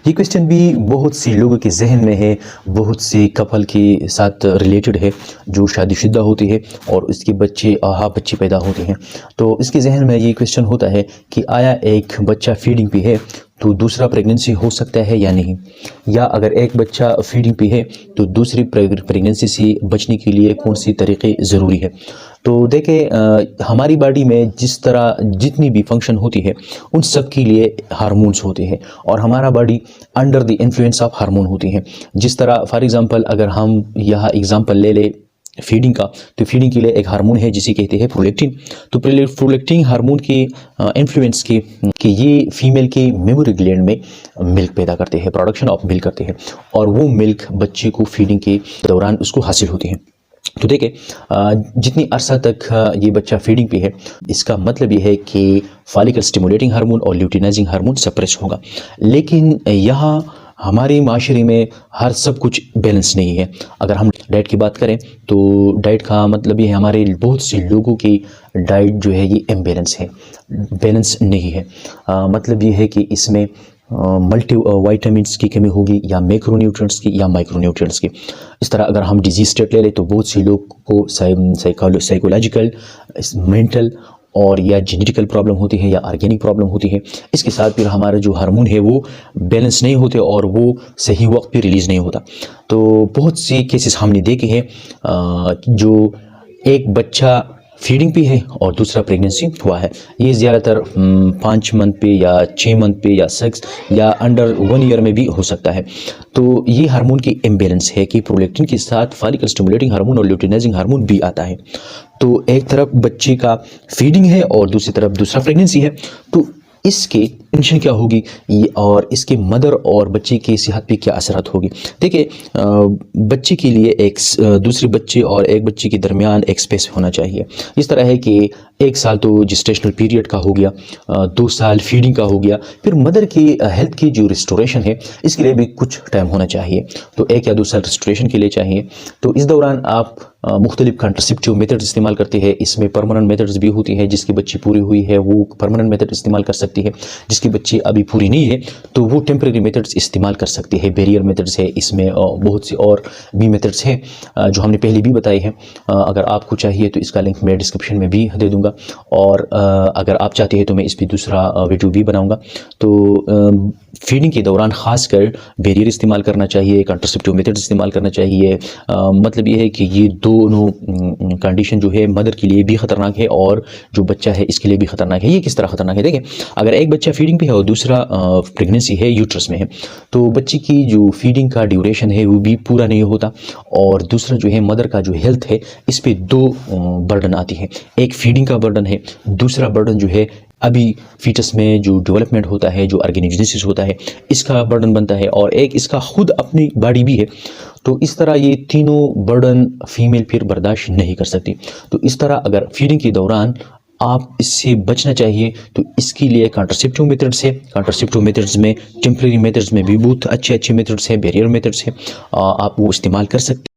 یہ کوشچن بھی بہت سی لوگوں کے ذہن میں ہے، بہت سی کپل کے ساتھ ریلیٹڈ ہے جو شادی شدہ ہوتی ہے اور اس کے بچے پیدا ہوتے ہیں، تو اس کے ذہن میں یہ کوشچن ہوتا ہے کہ آیا ایک بچہ فیڈنگ پہ ہے تو دوسرا پریگننسی ہو سکتا ہے یا نہیں، یا اگر ایک بچہ فیڈنگ پہ ہے تو دوسری پریگننسی سے بچنے کے لیے کون سی طریقے ضروری ہے۔ تو دیکھیں، ہماری باڈی میں جس طرح جتنی بھی فنکشن ہوتی ہے ان سب کے لیے ہارمونز ہوتے ہیں، اور ہمارا body under the influence of hormone ہوتی ہے۔ جس طرح فار ایگزامپل اگر ہم یہاں ایگزامپل لے لیں فیڈنگ کا، تو فیڈنگ کے لیے ایک ہارمون ہے جسے کہتے ہیں پرولیکٹن۔ تو پرولیکٹن ہارمون کی انفلوئنس کہ یہ فیمیل کے میموری گلینڈ میں ملک پیدا کرتے ہیں، پروڈکشن آف ملک کرتے ہیں، اور وہ ملک بچے کو فیڈنگ کے دوران اس کو حاصل ہوتی ہے۔ تو دیکھیں، جتنی عرصہ تک یہ بچہ فیڈنگ پہ ہے، اس کا مطلب یہ ہے کہ فالکل سٹیمولیٹنگ ہارمون اور لیوٹینائزنگ ہارمون سپریس ہوگا، لیکن یہاں ہمارے معاشرے میں ہر سب کچھ بیلنس نہیں ہے۔ اگر ہم ڈائٹ کی بات کریں تو ڈائٹ کا مطلب یہ ہے ہمارے بہت سے لوگوں کی ڈائٹ جو ہے یہ امبیلنس ہے، بیلنس نہیں ہے۔ مطلب یہ ہے کہ اس میں ملٹی وائٹامنس کی کمی ہوگی، یا میکرو نیوٹرینٹس کی یا مائکرو نیوٹرینٹس کی۔ اس طرح اگر ہم ڈیزیز اسٹیٹ لے لیں تو بہت سی لوگ کو سائیکولوجیکل، مینٹل اور یا جینیٹیکل پرابلم ہوتی ہے یا آرگینک پرابلم ہوتی ہے۔ اس کے ساتھ پھر ہمارا جو ہارمون ہے وہ بیلنس نہیں ہوتے اور وہ صحیح وقت پہ ریلیز نہیں ہوتا۔ تو بہت سی کیسز ہم نے دیکھے ہیں جو ایک بچہ فیڈنگ پہ ہے اور دوسرا پریگننسی ہوا ہے، یہ زیادہ تر 5 منتھ پہ یا 6 منتھ پہ یا 6 یا انڈر 1 ایئر میں بھی ہو سکتا ہے۔ تو یہ ہارمون کی امبیلنس ہے کہ پرولیکٹن کے ساتھ فالکل سٹیمولیٹنگ ہارمون اور لیوٹینائزنگ ہارمون بھی آتا ہے۔ تو ایک طرف بچے کا فیڈنگ ہے اور دوسری طرف دوسرا پریگننسی ہے، تو اس کے ٹینشن کیا ہوگی اور اس کے مدر اور بچے کی صحت پہ کیا اثرات ہوگی۔ دیکھیں، بچے کے لیے ایک دوسرے بچے اور ایک بچے کے درمیان ایک سپیس ہونا چاہیے۔ اس طرح ہے کہ 1 سال تو جسٹیشنل پیریڈ کا ہو گیا، 2 سال فیڈنگ کا ہو گیا، پھر مدر کی ہیلتھ کی جو ریسٹوریشن ہے اس کے لیے بھی کچھ ٹائم ہونا چاہیے، تو 1 یا 2 سال ریسٹوریشن کے لیے چاہیے۔ تو اس دوران آپ مختلف کنٹرسیپٹیو میتھڈ استعمال کرتے ہیں، اس میں پرماننٹ میتھڈز بھی ہوتی ہے، جس کی بچی پوری ہوئی ہے وہ پرماننٹ میتھڈ استعمال کر سکتی ہے، جس کی بچی ابھی پوری نہیں ہے تو وہ ٹیمپریری میتھڈز استعمال کر سکتے ہیں۔ بیریئر میتھڈز ہے، اس میں بہت سی اور بھی میتھڈز ہیں جو ہم نے پہلے بھی بتائی ہیں۔ اگر آپ کو چاہیے تو اس کا لنک میں ڈسکرپشن میں بھی دے دوں گا، اور اگر آپ چاہتے ہیں تو میں اس پہ دوسرا ویڈیو بھی بناؤں گا۔ تو فیڈنگ کے دوران خاص کر بیریئر استعمال کرنا چاہیے، کنٹرسیپٹیو میتھڈ استعمال کرنا چاہیے۔ مطلب یہ ہے کہ یہ دونوں کنڈیشن جو ہے مدر کے لیے بھی خطرناک ہے اور جو بچہ ہے اس کے لیے بھی خطرناک ہے۔ یہ کس طرح خطرناک ہے؟ دیکھیں، اگر ایک بچہ فیڈنگ پہ ہے اور دوسرا پریگننسی ہے، یوٹرس میں ہے، تو بچے کی جو فیڈنگ کا ڈیوریشن ہے وہ بھی پورا نہیں ہوتا، اور دوسرا جو ہے مدر کا جو ہیلتھ ہے اس پہ 2 برڈن آتی ہے۔ ایک فیڈنگ کا برڈن ہے، دوسرا برڈن جو ہے ابھی فیٹس میں جو ڈیولپمنٹ ہوتا ہے، جو آرگینوجینسس ہوتا ہے، اس کا برڈن بنتا ہے، اور ایک اس کا خود اپنی باڈی بھی ہے۔ تو اس طرح یہ تینوں برڈن فیمیل پھر برداشت نہیں کر سکتی۔ تو اس طرح اگر فیڈنگ کے دوران آپ اس سے بچنا چاہیے تو اس کے لیے کنٹرسیپٹیو میتھڈس ہے۔ کنٹرسیپٹیو میتھڈس میں ٹیمپریری میتھڈس میں بھی بہت اچھے میتھڈس ہیں، بیریئر میتھڈس ہیں، آپ وہ استعمال کر سکتے ہیں۔